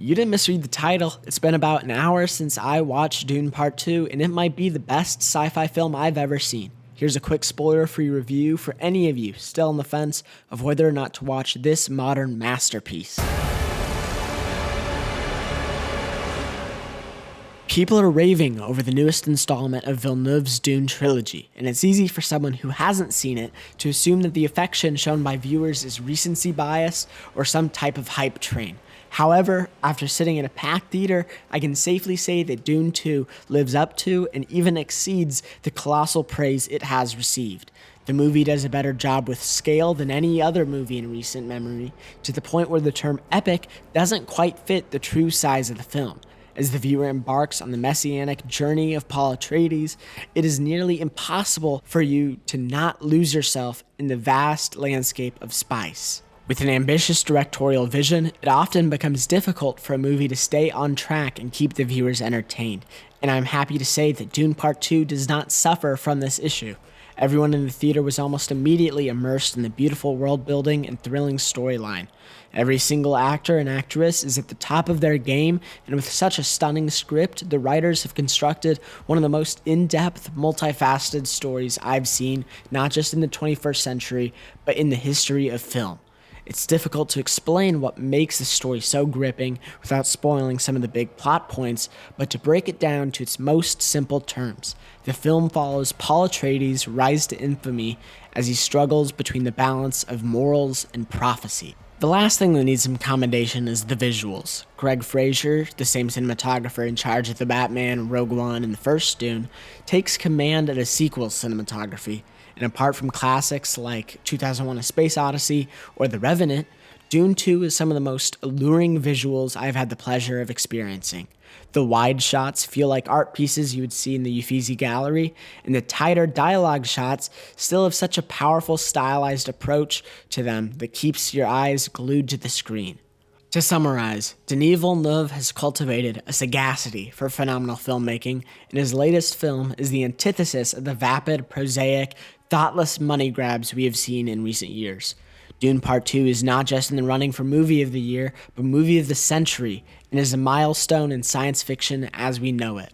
You didn't misread the title. It's been about an hour since I watched Dune Part 2, and it might be the best sci-fi film I've ever seen. Here's a quick spoiler-free review for any of you still on the fence of whether or not to watch this modern masterpiece. People are raving over the newest installment of Villeneuve's Dune trilogy, and it's easy for someone who hasn't seen it to assume that the affection shown by viewers is recency bias or some type of hype train. However, after sitting in a packed theater, I can safely say that Dune 2 lives up to and even exceeds the colossal praise it has received. The movie does a better job with scale than any other movie in recent memory, to the point where the term epic doesn't quite fit the true size of the film. As the viewer embarks on the messianic journey of Paul Atreides, it is nearly impossible for you to not lose yourself in the vast landscape of spice. With an ambitious directorial vision, it often becomes difficult for a movie to stay on track and keep the viewers entertained, and I'm happy to say that Dune Part 2 does not suffer from this issue. Everyone in the theater was almost immediately immersed in the beautiful world building and thrilling storyline. Every single actor and actress is at the top of their game, and with such a stunning script, the writers have constructed one of the most in-depth, multifaceted stories I've seen, not just in the 21st century, but in the history of film. It's difficult to explain what makes the story so gripping without spoiling some of the big plot points, but to break it down to its most simple terms, the film follows Paul Atreides' rise to infamy as he struggles between the balance of morals and prophecy. The last thing that needs some commendation is the visuals. Greg Fraser, the same cinematographer in charge of the Batman, Rogue One, and the first Dune, takes command of the sequel's cinematography. And apart from classics like 2001: A Space Odyssey or The Revenant, Dune 2 is some of the most alluring visuals I've had the pleasure of experiencing. The wide shots feel like art pieces you would see in the Uffizi Gallery, and the tighter dialogue shots still have such a powerful stylized approach to them that keeps your eyes glued to the screen. To summarize, Denis Villeneuve has cultivated a sagacity for phenomenal filmmaking, and his latest film is the antithesis of the vapid, prosaic, thoughtless money grabs we have seen in recent years. Dune Part 2 is not just in the running for Movie of the Year, but Movie of the Century, and is a milestone in science fiction as we know it.